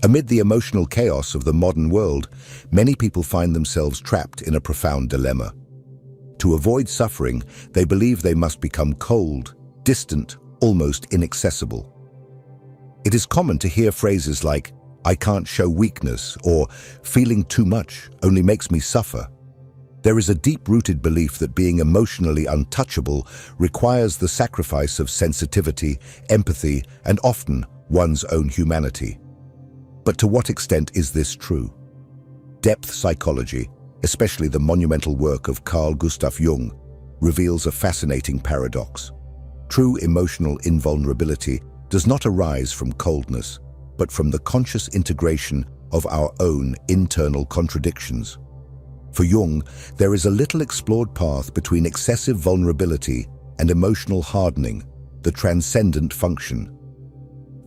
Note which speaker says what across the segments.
Speaker 1: Amid the emotional chaos of the modern world, many people find themselves trapped in a profound dilemma. To avoid suffering, they believe they must become cold, distant, almost inaccessible. It is common to hear phrases like, "I can't show weakness," or "feeling too much only makes me suffer." There is a deep-rooted belief that being emotionally untouchable requires the sacrifice of sensitivity, empathy, and often one's own humanity. But to what extent is this true? Depth psychology, especially the monumental work of Carl Jung, reveals a fascinating paradox. True emotional invulnerability does not arise from coldness, but from the conscious integration of our own internal contradictions. For Jung, there is a little explored path between excessive vulnerability and emotional hardening, the transcendent function.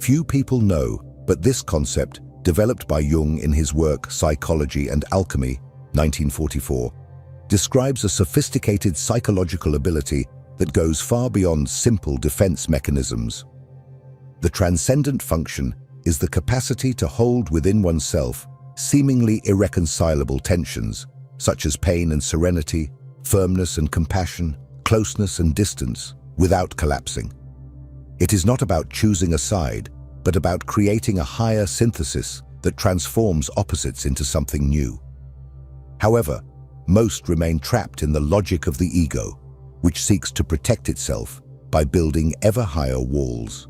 Speaker 1: Few people know, but this concept, developed by Jung in his work Psychology and Alchemy, 1944, describes a sophisticated psychological ability that goes far beyond simple defense mechanisms. The transcendent function is the capacity to hold within oneself seemingly irreconcilable tensions, such as pain and serenity, firmness and compassion, closeness and distance, without collapsing. It is not about choosing a side, but about creating a higher synthesis that transforms opposites into something new. However, most remain trapped in the logic of the ego, which seeks to protect itself by building ever higher walls.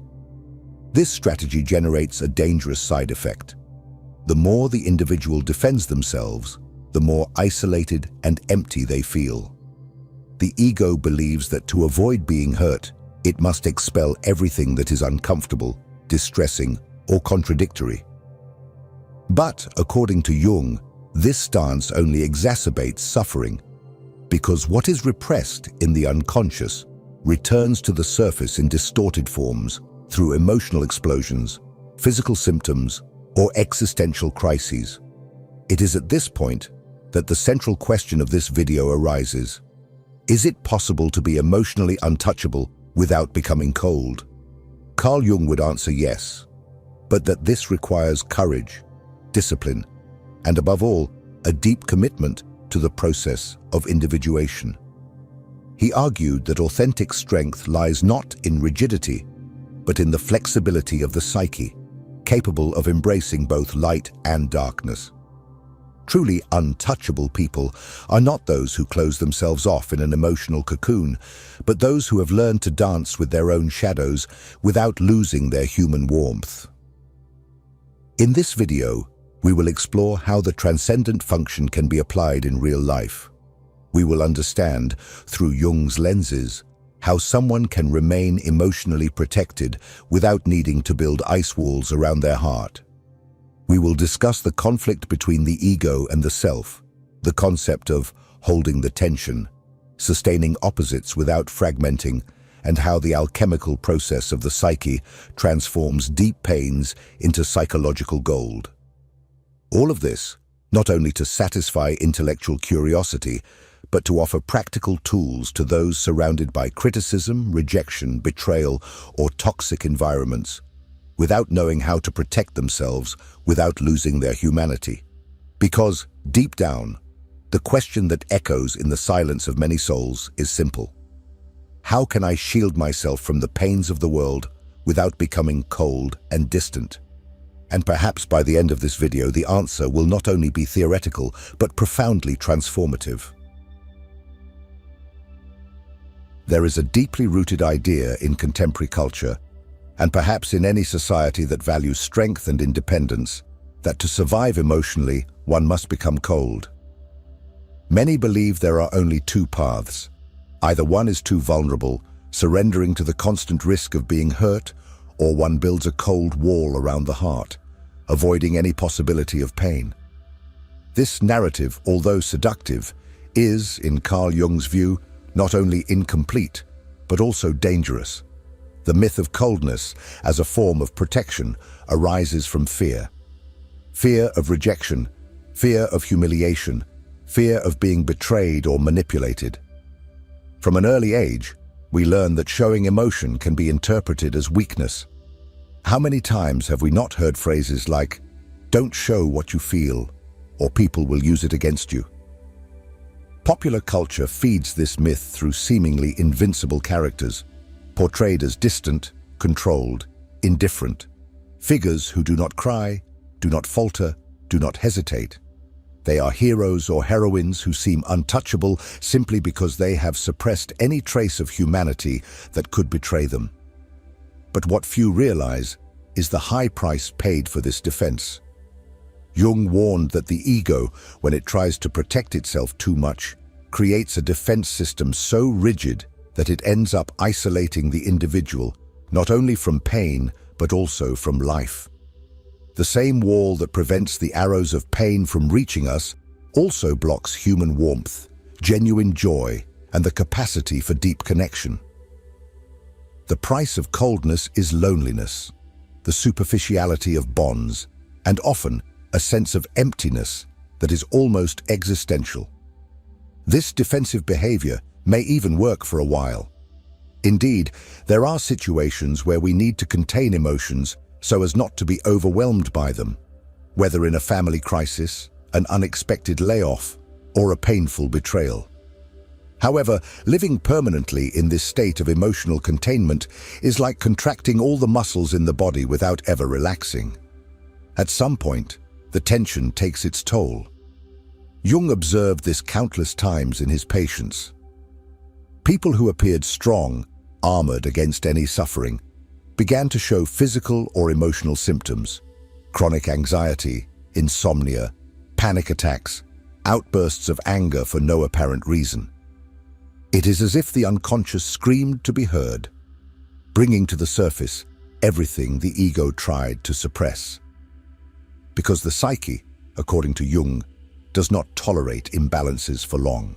Speaker 1: This strategy generates a dangerous side effect. The more the individual defends themselves, the more isolated and empty they feel. The ego believes that to avoid being hurt, it must expel everything that is uncomfortable, distressing, or contradictory. But, according to Jung, this stance only exacerbates suffering, because what is repressed in the unconscious returns to the surface in distorted forms through emotional explosions, physical symptoms, or existential crises. It is at this point that the central question of this video arises. Is it possible to be emotionally untouchable without becoming cold? Carl Jung would answer yes, but that this requires courage, discipline, and above all, a deep commitment to the process of individuation. He argued that authentic strength lies not in rigidity, but in the flexibility of the psyche, capable of embracing both light and darkness. Truly untouchable people are not those who close themselves off in an emotional cocoon, but those who have learned to dance with their own shadows without losing their human warmth. In this video, we will explore how the transcendent function can be applied in real life. We will understand, through Jung's lenses, how someone can remain emotionally protected without needing to build ice walls around their heart. We will discuss the conflict between the ego and the self, the concept of holding the tension, sustaining opposites without fragmenting, and how the alchemical process of the psyche transforms deep pains into psychological gold. All of this, not only to satisfy intellectual curiosity, but to offer practical tools to those surrounded by criticism, rejection, betrayal, or toxic environments, without knowing how to protect themselves without losing their humanity. Because, deep down, the question that echoes in the silence of many souls is simple. How can I shield myself from the pains of the world without becoming cold and distant? And perhaps by the end of this video, the answer will not only be theoretical, but profoundly transformative. There is a deeply rooted idea in contemporary culture, and perhaps in any society that values strength and independence, that to survive emotionally, one must become cold. Many believe there are only two paths. Either one is too vulnerable, surrendering to the constant risk of being hurt, or one builds a cold wall around the heart, avoiding any possibility of pain. This narrative, although seductive, is, in Carl Jung's view, not only incomplete, but also dangerous. The myth of coldness as a form of protection arises from fear. Fear of rejection, fear of humiliation, fear of being betrayed or manipulated. From an early age, we learn that showing emotion can be interpreted as weakness. How many times have we not heard phrases like, "Don't show what you feel," or "People will use it against you"? Popular culture feeds this myth through seemingly invincible characters, portrayed as distant, controlled, indifferent, figures who do not cry, do not falter, do not hesitate. They are heroes or heroines who seem untouchable simply because they have suppressed any trace of humanity that could betray them. But what few realize is the high price paid for this defense. Jung warned that the ego, when it tries to protect itself too much, creates a defense system so rigid that it ends up isolating the individual, not only from pain, but also from life. The same wall that prevents the arrows of pain from reaching us also blocks human warmth, genuine joy, and the capacity for deep connection. The price of coldness is loneliness, the superficiality of bonds, and often a sense of emptiness that is almost existential. This defensive behavior may even work for a while. Indeed, there are situations where we need to contain emotions so as not to be overwhelmed by them, whether in a family crisis, an unexpected layoff, or a painful betrayal. However, living permanently in this state of emotional containment is like contracting all the muscles in the body without ever relaxing. At some point, the tension takes its toll. Jung observed this countless times in his patients. People who appeared strong, armored against any suffering, began to show physical or emotional symptoms: chronic anxiety, insomnia, panic attacks, outbursts of anger for no apparent reason. It is as if the unconscious screamed to be heard, bringing to the surface everything the ego tried to suppress. Because the psyche, according to Jung, does not tolerate imbalances for long.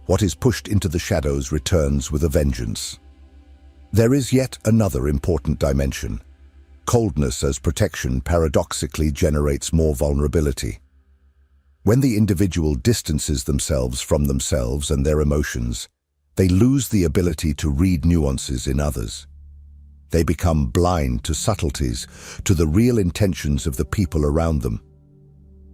Speaker 1: What is pushed into the shadows returns with a vengeance. There is yet another important dimension. Coldness as protection paradoxically generates more vulnerability. When the individual distances themselves from themselves and their emotions, they lose the ability to read nuances in others. They become blind to subtleties, to the real intentions of the people around them.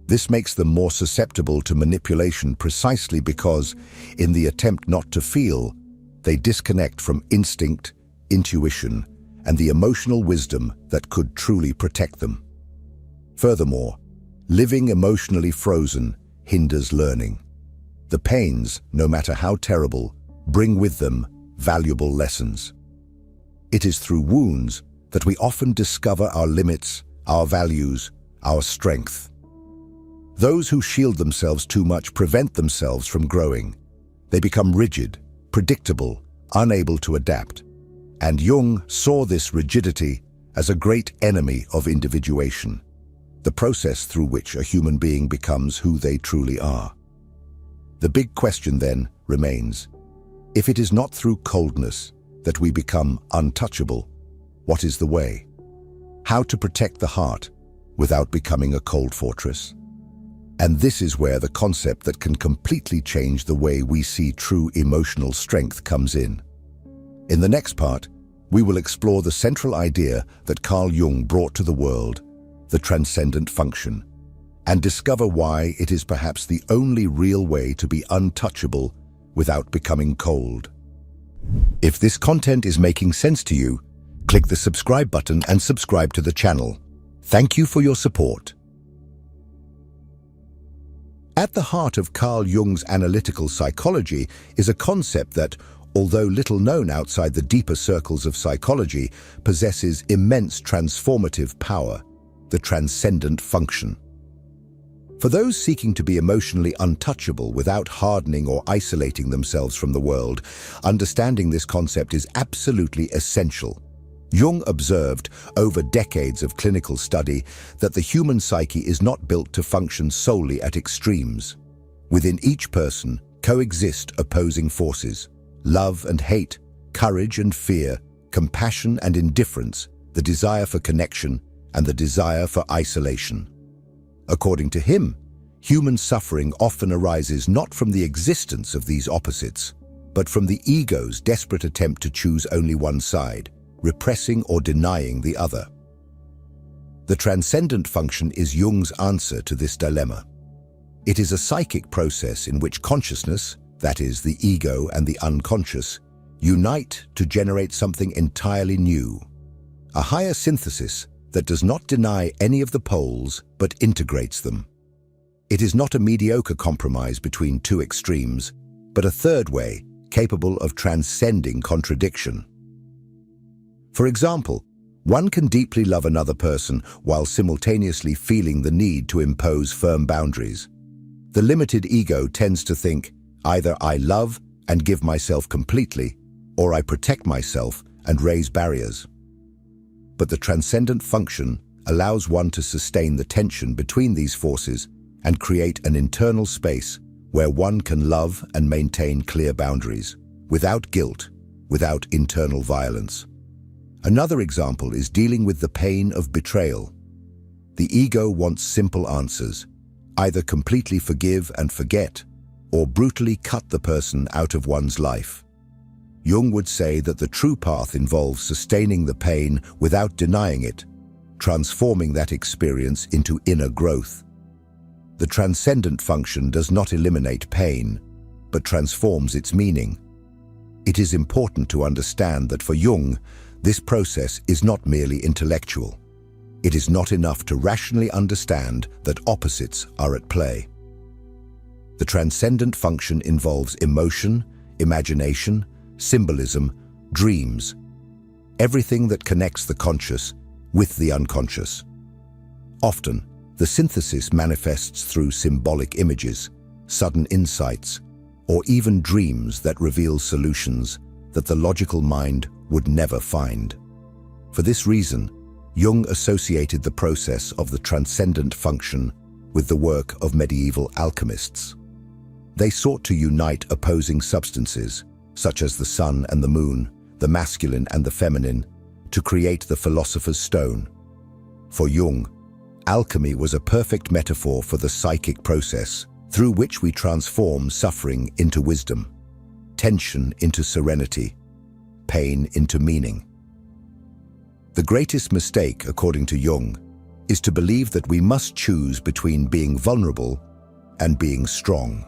Speaker 1: This makes them more susceptible to manipulation precisely because, in the attempt not to feel, they disconnect from instinct, intuition, and the emotional wisdom that could truly protect them. Furthermore, living emotionally frozen hinders learning. The pains, no matter how terrible, bring with them valuable lessons. It is through wounds that we often discover our limits, our values, our strength. Those who shield themselves too much prevent themselves from growing. They become rigid, predictable, unable to adapt. And Jung saw this rigidity as a great enemy of individuation, the process through which a human being becomes who they truly are. The big question then remains, if it is not through coldness that we become untouchable, what is the way? How to protect the heart without becoming a cold fortress? And this is where the concept that can completely change the way we see true emotional strength comes in. In the next part, we will explore the central idea that Carl Jung brought to the world, the transcendent function, and discover why it is perhaps the only real way to be untouchable without becoming cold. If this content is making sense to you, click the subscribe button and subscribe to the channel. Thank you for your support. At the heart of Carl Jung's analytical psychology is a concept that, although little known outside the deeper circles of psychology, possesses immense transformative power: the transcendent function. For those seeking to be emotionally untouchable without hardening or isolating themselves from the world, understanding this concept is absolutely essential. Jung observed, over decades of clinical study, that the human psyche is not built to function solely at extremes. Within each person coexist opposing forces: love and hate, courage and fear, compassion and indifference, the desire for connection and the desire for isolation. According to him, human suffering often arises not from the existence of these opposites, but from the ego's desperate attempt to choose only one side, repressing or denying the other. The transcendent function is Jung's answer to this dilemma. It is a psychic process in which consciousness, that is, the ego and the unconscious, unite to generate something entirely new. A higher synthesis that does not deny any of the poles but integrates them. It is not a mediocre compromise between two extremes, but a third way capable of transcending contradiction. For example, one can deeply love another person while simultaneously feeling the need to impose firm boundaries. The limited ego tends to think, either I love and give myself completely, or I protect myself and raise barriers. But the transcendent function allows one to sustain the tension between these forces and create an internal space where one can love and maintain clear boundaries, without guilt, without internal violence. Another example is dealing with the pain of betrayal. The ego wants simple answers, either completely forgive and forget, or brutally cut the person out of one's life. Jung would say that the true path involves sustaining the pain without denying it, transforming that experience into inner growth. The transcendent function does not eliminate pain, but transforms its meaning. It is important to understand that for Jung, this process is not merely intellectual. It is not enough to rationally understand that opposites are at play. The transcendent function involves emotion, imagination, symbolism, dreams, everything that connects the conscious with the unconscious. Often, the synthesis manifests through symbolic images, sudden insights, or even dreams that reveal solutions that the logical mind would never find. For this reason, Jung associated the process of the transcendent function with the work of medieval alchemists. They sought to unite opposing substances, such as the sun and the moon, the masculine and the feminine, to create the philosopher's stone. For Jung, alchemy was a perfect metaphor for the psychic process through which we transform suffering into wisdom, tension into serenity, pain into meaning. The greatest mistake, according to Jung, is to believe that we must choose between being vulnerable and being strong.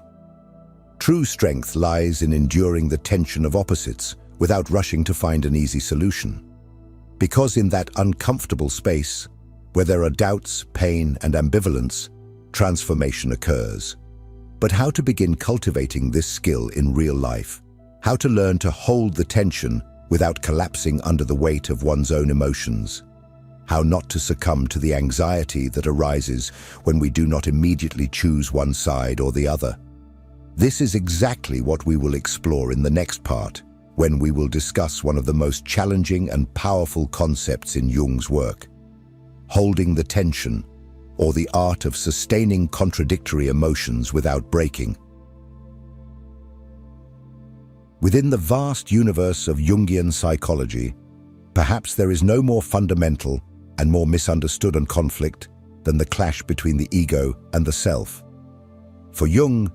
Speaker 1: True strength lies in enduring the tension of opposites without rushing to find an easy solution. Because in that uncomfortable space, where there are doubts, pain, and ambivalence, transformation occurs. But how to begin cultivating this skill in real life? How to learn to hold the tension without collapsing under the weight of one's own emotions? How not to succumb to the anxiety that arises when we do not immediately choose one side or the other? This is exactly what we will explore in the next part, when we will discuss one of the most challenging and powerful concepts in Jung's work: holding the tension, or the art of sustaining contradictory emotions without breaking. Within the vast universe of Jungian psychology, perhaps there is no more fundamental and more misunderstood conflict than the clash between the ego and the self. For Jung,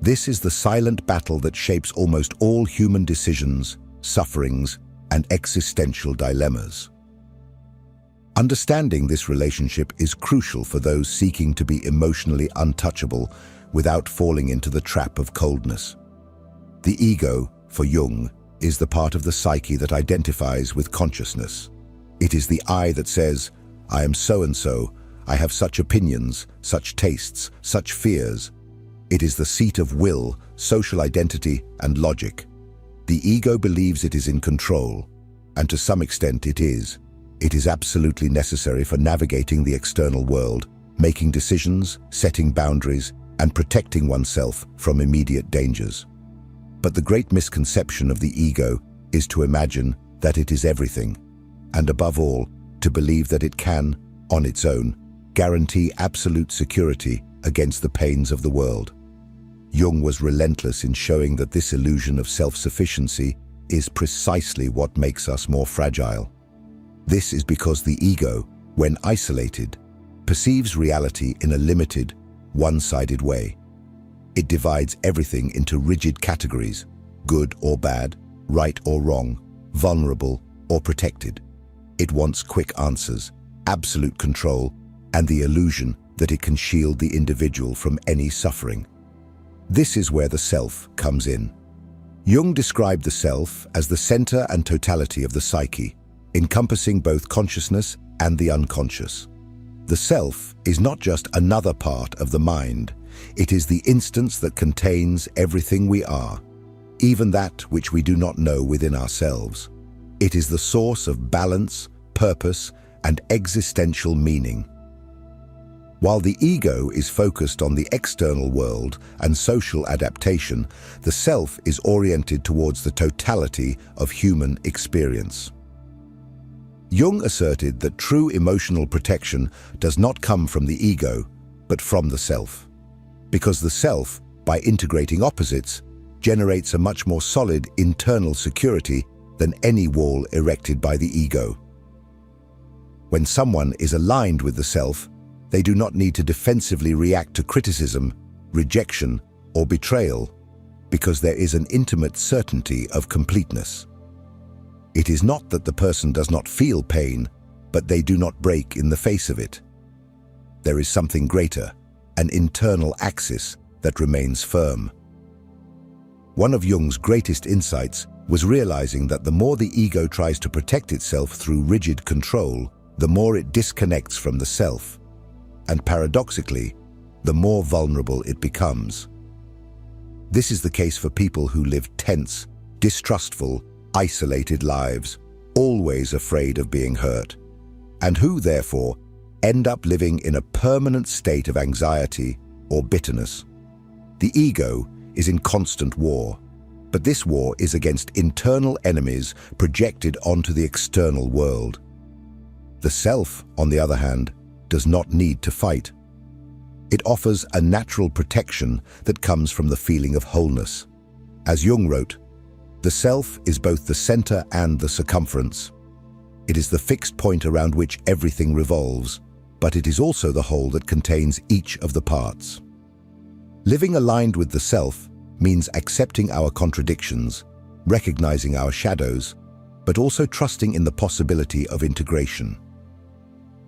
Speaker 1: this is the silent battle that shapes almost all human decisions, sufferings, and existential dilemmas. Understanding this relationship is crucial for those seeking to be emotionally untouchable without falling into the trap of coldness. The ego, for Jung, is the part of the psyche that identifies with consciousness. It is the I that says, I am so-and-so, I have such opinions, such tastes, such fears. It is the seat of will, social identity, and logic. The ego believes it is in control, and to some extent it is. It is absolutely necessary for navigating the external world, making decisions, setting boundaries, and protecting oneself from immediate dangers. But the great misconception of the ego is to imagine that it is everything, and above all, to believe that it can, on its own, guarantee absolute security against the pains of the world. Jung was relentless in showing that this illusion of self-sufficiency is precisely what makes us more fragile. This is because the ego, when isolated, perceives reality in a limited, one-sided way. It divides everything into rigid categories, good or bad, right or wrong, vulnerable or protected. It wants quick answers, absolute control, and the illusion that it can shield the individual from any suffering. This is where the self comes in. Jung described the self as the center and totality of the psyche, encompassing both consciousness and the unconscious. The self is not just another part of the mind, it is the instance that contains everything we are, even that which we do not know within ourselves. It is the source of balance, purpose, and existential meaning. While the ego is focused on the external world and social adaptation, the self is oriented towards the totality of human experience. Jung asserted that true emotional protection does not come from the ego, but from the self. Because the self, by integrating opposites, generates a much more solid internal security than any wall erected by the ego. When someone is aligned with the self, they do not need to defensively react to criticism, rejection, or betrayal, because there is an intimate certainty of completeness. It is not that the person does not feel pain, but they do not break in the face of it. There is something greater, an internal axis that remains firm. One of Jung's greatest insights was realizing that the more the ego tries to protect itself through rigid control, the more it disconnects from the self, and paradoxically, the more vulnerable it becomes. This is the case for people who live tense, distrustful, isolated lives, always afraid of being hurt, and who, therefore, end up living in a permanent state of anxiety or bitterness. The ego is in constant war, but this war is against internal enemies projected onto the external world. The self, on the other hand, does not need to fight. It offers a natural protection that comes from the feeling of wholeness. As Jung wrote, the self is both the center and the circumference. It is the fixed point around which everything revolves, but it is also the whole that contains each of the parts. Living aligned with the self means accepting our contradictions, recognizing our shadows, but also trusting in the possibility of integration.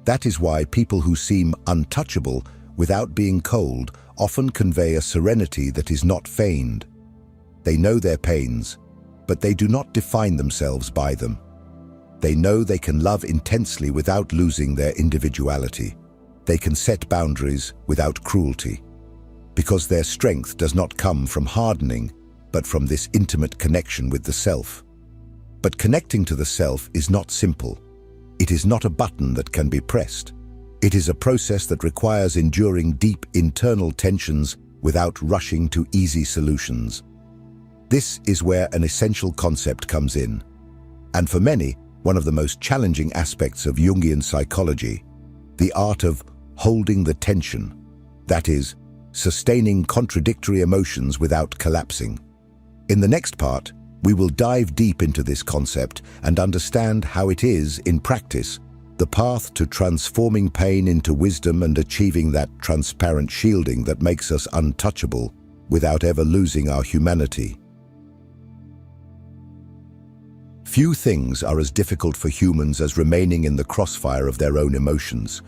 Speaker 1: That is why people who seem untouchable without being cold often convey a serenity that is not feigned. They know their pains, but they do not define themselves by them. They know they can love intensely without losing their individuality. They can set boundaries without cruelty, because their strength does not come from hardening, but from this intimate connection with the self. But connecting to the self is not simple. It is not a button that can be pressed. It is a process that requires enduring deep internal tensions without rushing to easy solutions. This is where an essential concept comes in, and for many, one of the most challenging aspects of Jungian psychology, the art of holding the tension, that is, sustaining contradictory emotions without collapsing. In the next part, we will dive deep into this concept and understand how it is, in practice, the path to transforming pain into wisdom and achieving that transparent shielding that makes us untouchable without ever losing our humanity. Few things are as difficult for humans as remaining in the crossfire of their own emotions.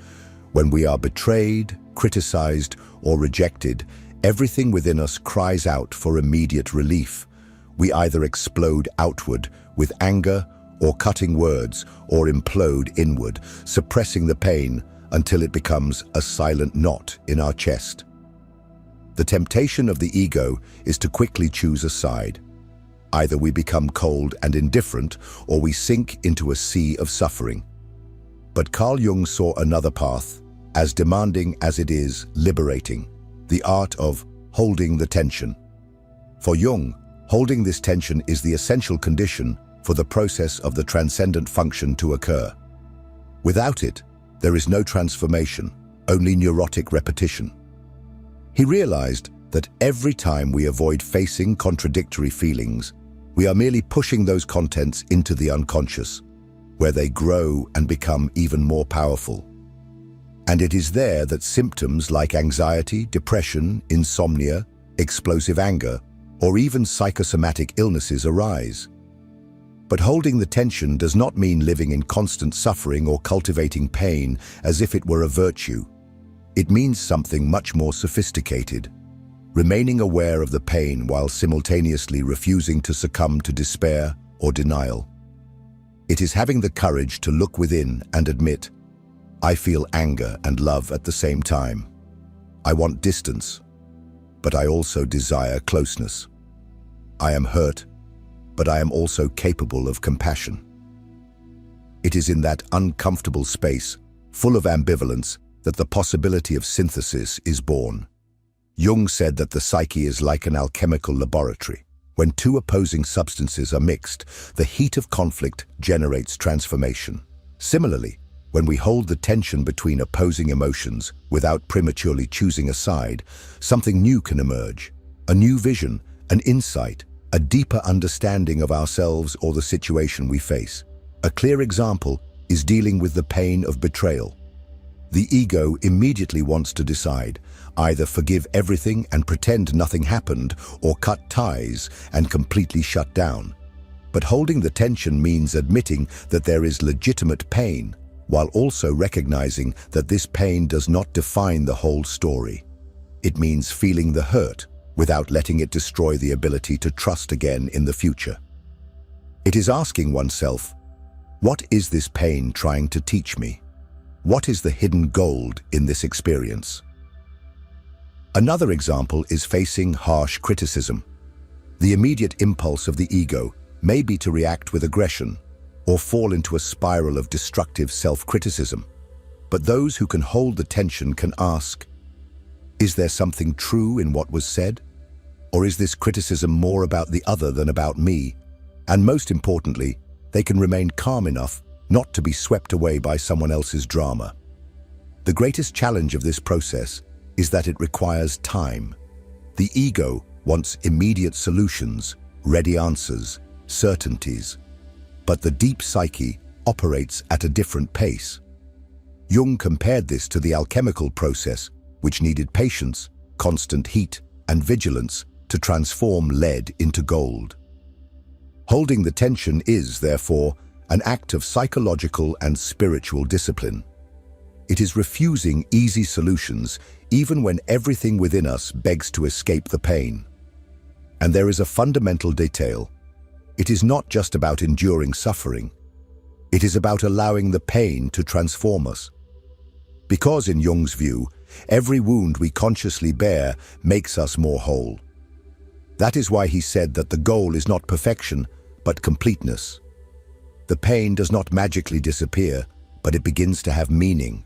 Speaker 1: When we are betrayed, criticized, or rejected, everything within us cries out for immediate relief. We either explode outward with anger or cutting words, or implode inward, suppressing the pain until it becomes a silent knot in our chest. The temptation of the ego is to quickly choose a side. Either we become cold and indifferent, or we sink into a sea of suffering. But Carl Jung saw another path, as demanding as it is liberating, the art of holding the tension. For Jung, holding this tension is the essential condition for the process of the transcendent function to occur. Without it, there is no transformation, only neurotic repetition. He realized that every time we avoid facing contradictory feelings, we are merely pushing those contents into the unconscious, where they grow and become even more powerful. And it is there that symptoms like anxiety, depression, insomnia, explosive anger, or even psychosomatic illnesses arise. But holding the tension does not mean living in constant suffering or cultivating pain as if it were a virtue. It means something much more sophisticated, remaining aware of the pain while simultaneously refusing to succumb to despair or denial. It is having the courage to look within and admit, I feel anger and love at the same time. I want distance, but I also desire closeness. I am hurt, but I am also capable of compassion. It is in that uncomfortable space, full of ambivalence, that the possibility of synthesis is born. Jung said that the psyche is like an alchemical laboratory. When two opposing substances are mixed, the heat of conflict generates transformation. Similarly, when we hold the tension between opposing emotions without prematurely choosing a side, something new can emerge. A new vision, an insight, a deeper understanding of ourselves or the situation we face. A clear example is dealing with the pain of betrayal. The ego immediately wants to decide, either forgive everything and pretend nothing happened, or cut ties and completely shut down. But holding the tension means admitting that there is legitimate pain, while also recognizing that this pain does not define the whole story. It means feeling the hurt without letting it destroy the ability to trust again in the future. It is asking oneself, what is this pain trying to teach me? What is the hidden gold in this experience? Another example is facing harsh criticism. The immediate impulse of the ego may be to react with aggression or fall into a spiral of destructive self-criticism. But those who can hold the tension can ask, is there something true in what was said? Or is this criticism more about the other than about me? And most importantly, they can remain calm enough not to be swept away by someone else's drama. The greatest challenge of this process is that it requires time. The ego wants immediate solutions, ready answers, certainties. But the deep psyche operates at a different pace. Jung compared this to the alchemical process, which needed patience, constant heat, and vigilance to transform lead into gold. Holding the tension is, therefore, an act of psychological and spiritual discipline. It is refusing easy solutions even when everything within us begs to escape the pain. And there is a fundamental detail. It is not just about enduring suffering. It is about allowing the pain to transform us. Because in Jung's view, every wound we consciously bear makes us more whole. That is why he said that the goal is not perfection, but completeness. The pain does not magically disappear, but it begins to have meaning.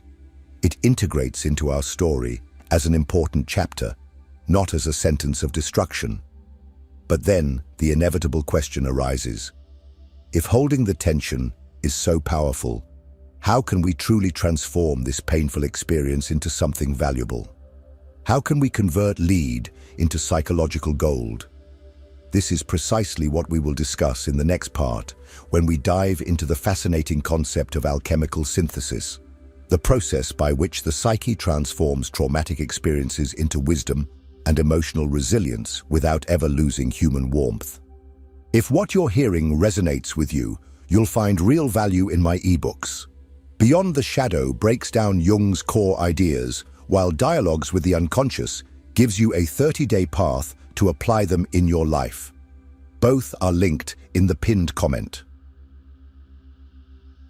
Speaker 1: It integrates into our story as an important chapter, not as a sentence of destruction. But then the inevitable question arises. If holding the tension is so powerful, how can we truly transform this painful experience into something valuable? How can we convert lead into psychological gold? This is precisely what we will discuss in the next part, when we dive into the fascinating concept of alchemical synthesis, the process by which the psyche transforms traumatic experiences into wisdom and emotional resilience without ever losing human warmth. If what you're hearing resonates with you, you'll find real value in my ebooks. Beyond the Shadow breaks down Jung's core ideas, while Dialogues with the Unconscious gives you a 30-day path to apply them in your life. Both are linked in the pinned comment.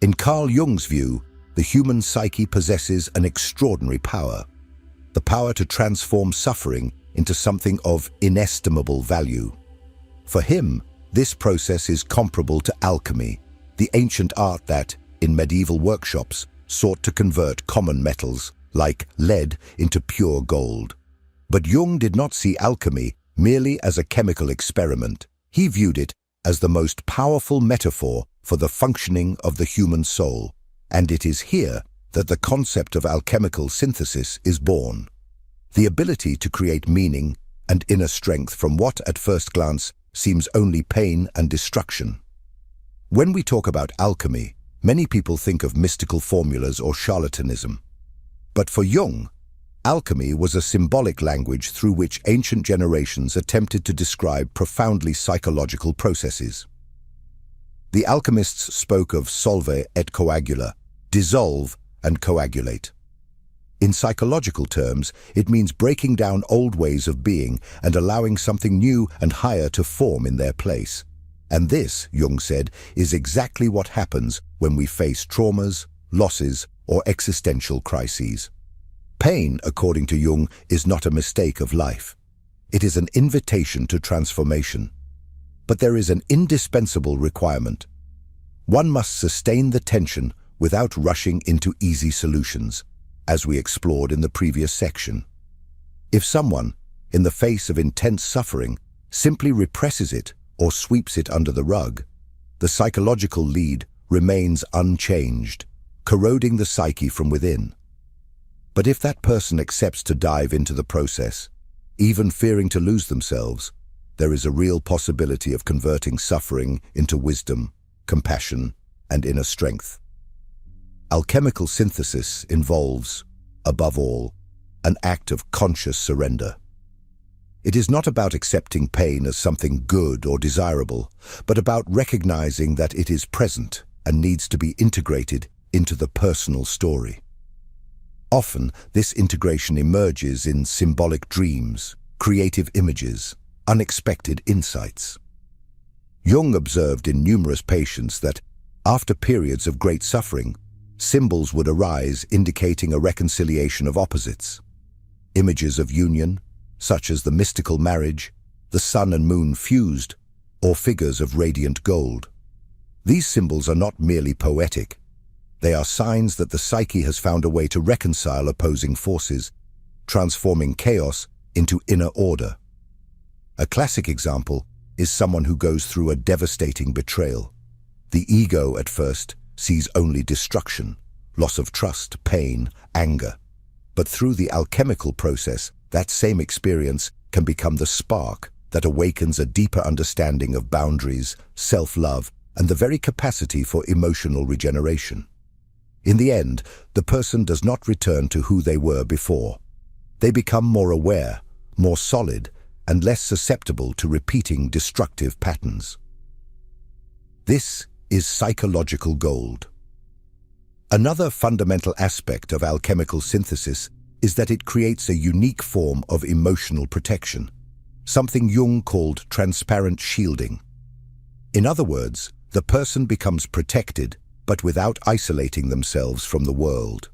Speaker 1: In Carl Jung's view, the human psyche possesses an extraordinary power, the power to transform suffering into something of inestimable value. For him, this process is comparable to alchemy, the ancient art that, in medieval workshops, sought to convert common metals, like lead, into pure gold. But Jung did not see alchemy merely as a chemical experiment. He viewed it as the most powerful metaphor for the functioning of the human soul, and it is here that the concept of alchemical synthesis is born. The ability to create meaning and inner strength from what, at first glance, seems only pain and destruction. When we talk about alchemy, many people think of mystical formulas or charlatanism. But for Jung, Alchemy was a symbolic language through which ancient generations attempted to describe profoundly psychological processes. The alchemists spoke of solve et coagula, dissolve and coagulate. In psychological terms, it means breaking down old ways of being and allowing something new and higher to form in their place. And this, Jung said, is exactly what happens when we face traumas, losses, or existential crises. Pain, according to Jung, is not a mistake of life. It is an invitation to transformation. But there is an indispensable requirement. One must sustain the tension without rushing into easy solutions, as we explored in the previous section. If someone, in the face of intense suffering, simply represses it or sweeps it under the rug, the psychological lead remains unchanged, corroding the psyche from within. But if that person accepts to dive into the process, even fearing to lose themselves, there is a real possibility of converting suffering into wisdom, compassion, and inner strength. Alchemical synthesis involves, above all, an act of conscious surrender. It is not about accepting pain as something good or desirable, but about recognizing that it is present and needs to be integrated into the personal story. Often, this integration emerges in symbolic dreams, creative images, unexpected insights. Jung observed in numerous patients that, after periods of great suffering, symbols would arise indicating a reconciliation of opposites. Images of union, such as the mystical marriage, the sun and moon fused, or figures of radiant gold. These symbols are not merely poetic. They are signs that the psyche has found a way to reconcile opposing forces, transforming chaos into inner order. A classic example is someone who goes through a devastating betrayal. The ego, at first, sees only destruction, loss of trust, pain, anger. But through the alchemical process, that same experience can become the spark that awakens a deeper understanding of boundaries, self-love, and the very capacity for emotional regeneration. In the end, the person does not return to who they were before. They become more aware, more solid, and less susceptible to repeating destructive patterns. This is psychological gold. Another fundamental aspect of alchemical synthesis is that it creates a unique form of emotional protection, something Jung called transparent shielding. In other words, the person becomes protected, but without isolating themselves from the world.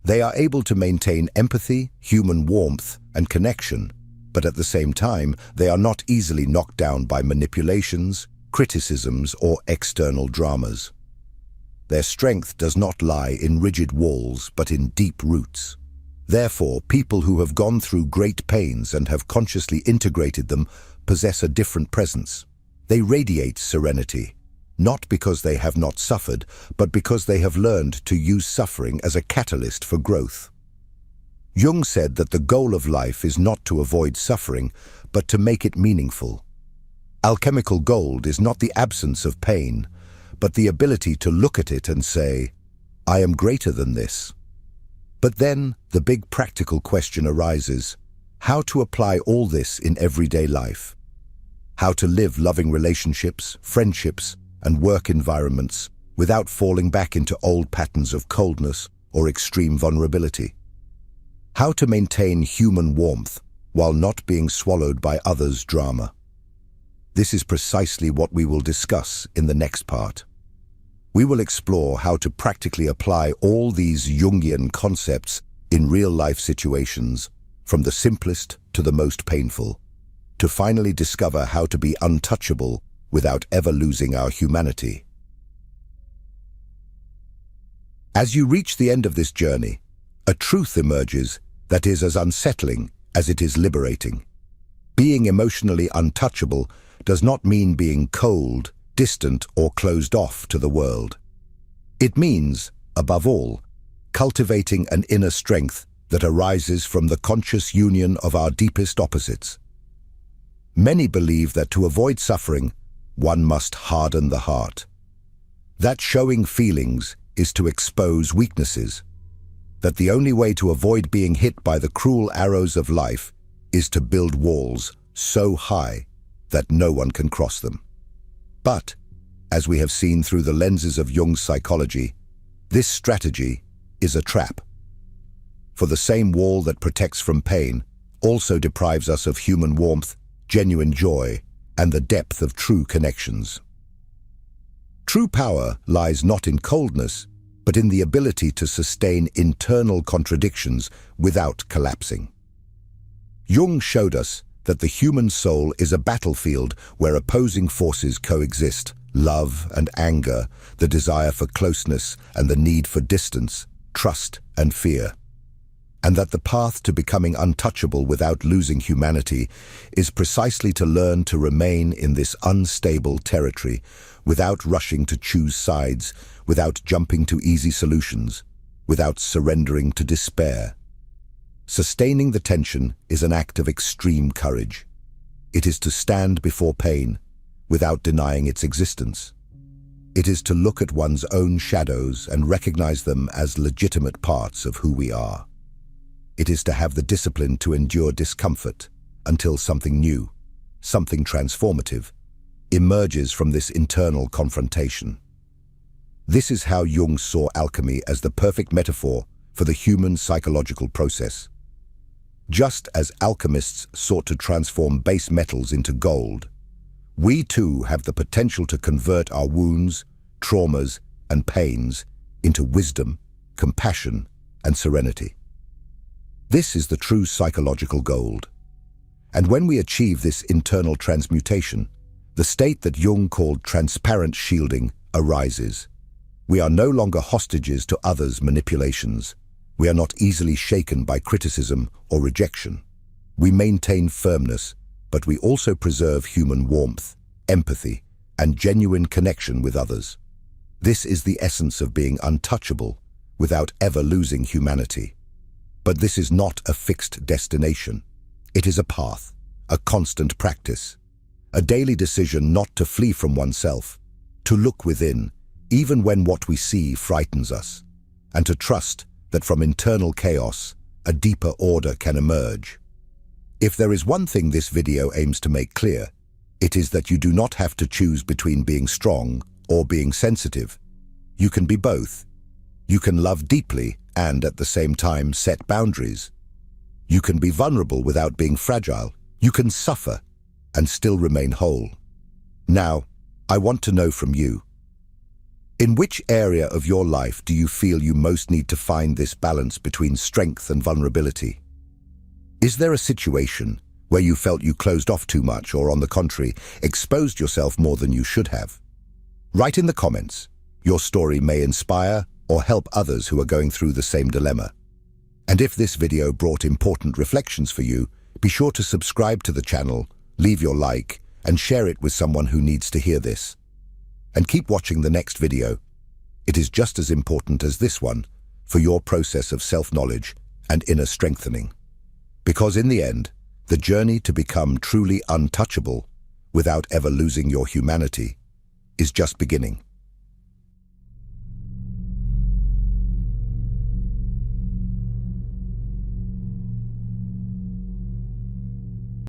Speaker 1: They are able to maintain empathy, human warmth, and connection, but at the same time, they are not easily knocked down by manipulations, criticisms, or external dramas. Their strength does not lie in rigid walls, but in deep roots. Therefore, people who have gone through great pains and have consciously integrated them possess a different presence. They radiate serenity, not because they have not suffered, but because they have learned to use suffering as a catalyst for growth. Jung said that the goal of life is not to avoid suffering, but to make it meaningful. Alchemical gold is not the absence of pain, but the ability to look at it and say, I am greater than this. But then the big practical question arises, how to apply all this in everyday life? How to live loving relationships, friendships, and work environments without falling back into old patterns of coldness or extreme vulnerability. How to maintain human warmth while not being swallowed by others' drama. This is precisely what we will discuss in the next part. We will explore how to practically apply all these Jungian concepts in real-life situations, from the simplest to the most painful, to finally discover how to be untouchable without ever losing our humanity. As you reach the end of this journey, a truth emerges that is as unsettling as it is liberating. Being emotionally untouchable does not mean being cold, distant, or closed off to the world. It means, above all, cultivating an inner strength that arises from the conscious union of our deepest opposites. Many believe that to avoid suffering, one must harden the heart. That showing feelings is to expose weaknesses. that the only way to avoid being hit by the cruel arrows of life is to build walls so high that no one can cross them. But, as we have seen through the lenses of Jung's psychology, this strategy is a trap. For the same wall that protects from pain also deprives us of human warmth, genuine joy, and the depth of true connections. True power lies not in coldness, but in the ability to sustain internal contradictions without collapsing. Jung showed us that the human soul is a battlefield where opposing forces coexist: love and anger, the desire for closeness and the need for distance, trust and fear. And that the path to becoming untouchable without losing humanity is precisely to learn to remain in this unstable territory without rushing to choose sides, without jumping to easy solutions, without surrendering to despair. Sustaining the tension is an act of extreme courage. It is to stand before pain without denying its existence. It is to look at one's own shadows and recognize them as legitimate parts of who we are. It is to have the discipline to endure discomfort until something new, something transformative, emerges from this internal confrontation. This is how Jung saw alchemy as the perfect metaphor for the human psychological process. Just as alchemists sought to transform base metals into gold, we too have the potential to convert our wounds, traumas, and pains into wisdom, compassion, and serenity. This is the true psychological gold. And when we achieve this internal transmutation, the state that Jung called transparent shielding arises. We are no longer hostages to others' manipulations. We are not easily shaken by criticism or rejection. We maintain firmness, but we also preserve human warmth, empathy, and genuine connection with others. This is the essence of being untouchable without ever losing humanity. But this is not a fixed destination. It is a path, a constant practice, a daily decision not to flee from oneself, to look within, even when what we see frightens us, and to trust that from internal chaos, a deeper order can emerge. If there is one thing this video aims to make clear, it is that you do not have to choose between being strong or being sensitive. You can be both. You can love deeply and at the same time set boundaries. You can be vulnerable without being fragile. You can suffer and still remain whole. Now, I want to know from you, in which area of your life do you feel you most need to find this balance between strength and vulnerability? Is there a situation where you felt you closed off too much or, on the contrary, exposed yourself more than you should have? Write in the comments. Your story may inspire or help others who are going through the same dilemma. And if this video brought important reflections for you, be sure to subscribe to the channel, leave your like, and share it with someone who needs to hear this. And keep watching the next video. It is just as important as this one for your process of self-knowledge and inner strengthening. Because in the end, the journey to become truly untouchable without ever losing your humanity is just beginning.